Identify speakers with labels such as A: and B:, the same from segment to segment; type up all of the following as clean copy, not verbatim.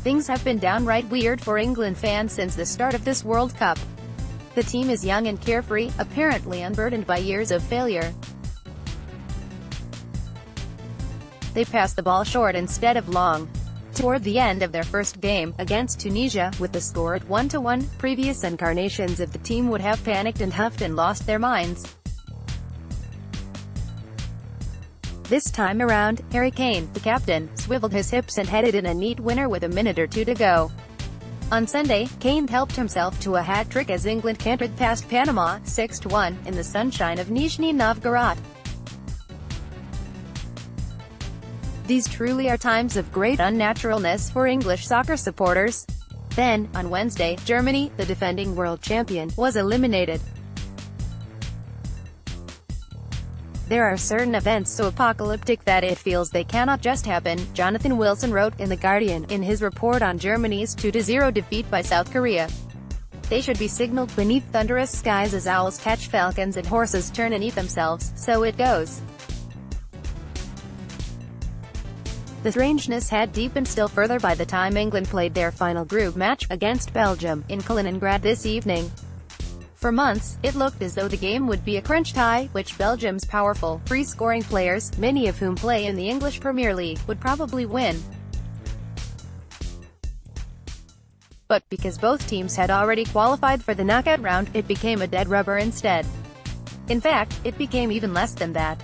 A: Things have been downright weird for England fans since the start of this World Cup. The team is young and carefree, apparently unburdened by years of failure. They pass the ball short instead of long. Toward the end of their first game, against Tunisia, with the score at 1-1, previous incarnations of the team would have panicked and huffed and lost their minds. This time around, Harry Kane, the captain, swiveled his hips and headed in a neat winner with a minute or two to go. On Sunday, Kane helped himself to a hat-trick as England cantered past Panama, 6-1, in the sunshine of Nizhny Novgorod. These truly are times of great unnaturalness for English soccer supporters. Then, on Wednesday, Germany, the defending world champion, was eliminated. There are certain events so apocalyptic that it feels they cannot just happen, Jonathan Wilson wrote in The Guardian, in his report on Germany's 2-0 defeat by South Korea. They should be signaled beneath thunderous skies as owls catch falcons and horses turn and eat themselves, so it goes. The strangeness had deepened still further by the time England played their final group match, against Belgium, in Kaliningrad this evening. For months, it looked as though the game would be a crunch tie, which Belgium's powerful, free-scoring players, many of whom play in the English Premier League, would probably win. But because both teams had already qualified for the knockout round, it became a dead rubber instead. In fact, it became even less than that.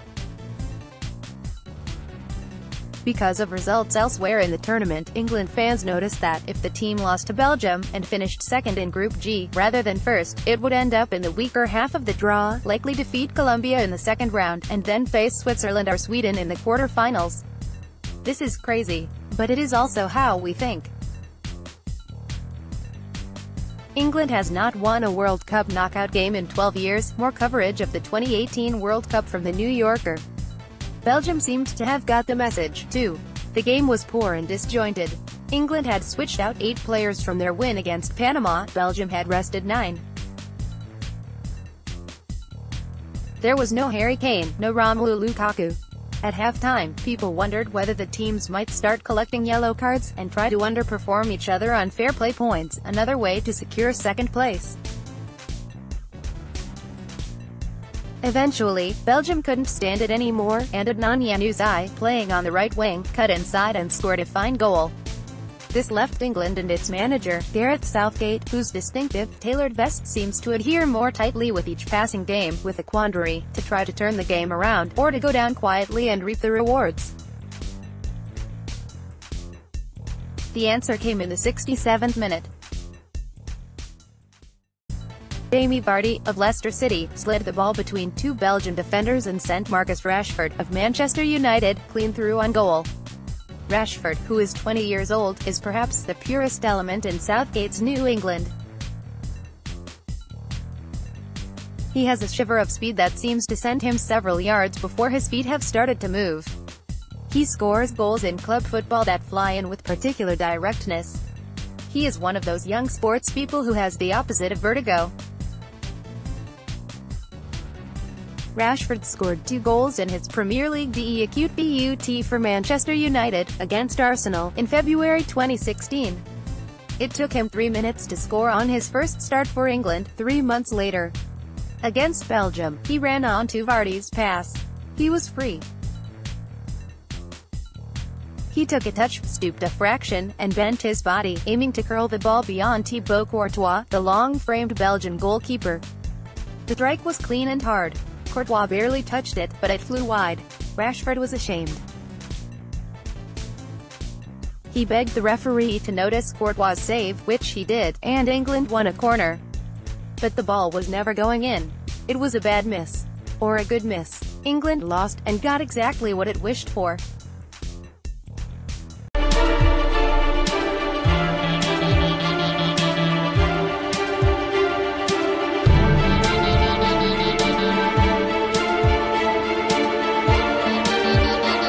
A: Because of results elsewhere in the tournament, England fans noticed that, if the team lost to Belgium, and finished second in Group G, rather than first, it would end up in the weaker half of the draw, likely defeat Colombia in the second round, and then face Switzerland or Sweden in the quarter-finals. This is crazy. But it is also how we think. England has not won a World Cup knockout game in 12 years, more coverage of the 2018 World Cup from The New Yorker. Belgium seemed to have got the message, too. The game was poor and disjointed. England had switched out 8 players from their win against Panama, Belgium had rested 9. There was no Harry Kane, no Romelu Lukaku. At halftime, people wondered whether the teams might start collecting yellow cards, and try to underperform each other on fair play points, another way to secure second place. Eventually, Belgium couldn't stand it anymore, and Adnan Januzaj, playing on the right wing, cut inside and scored a fine goal. This left England and its manager, Gareth Southgate, whose distinctive, tailored vest seems to adhere more tightly with each passing game, with a quandary, to try to turn the game around, or to go down quietly and reap the rewards. The answer came in the 67th minute. Jamie Vardy, of Leicester City, slid the ball between 2 Belgian defenders and sent Marcus Rashford, of Manchester United, clean through on goal. Rashford, who is 20 years old, is perhaps the purest element in Southgate's New England. He has a shiver of speed that seems to send him several yards before his feet have started to move. He scores goals in club football that fly in with particular directness. He is one of those young sports people who has the opposite of vertigo. Rashford scored 2 goals in his Premier League debut for Manchester United, against Arsenal, in February 2016. It took him 3 minutes to score on his first start for England, 3 months later. Against Belgium, he ran onto Vardy's pass. He was free. He took a touch, stooped a fraction, and bent his body, aiming to curl the ball beyond Thibaut Courtois, the long-framed Belgian goalkeeper. The strike was clean and hard. Courtois barely touched it, but it flew wide. Rashford was ashamed. He begged the referee to notice Courtois' save, which he did, and England won a corner. But the ball was never going in. It was a bad miss. Or a good miss. England lost, and got exactly what it wished for.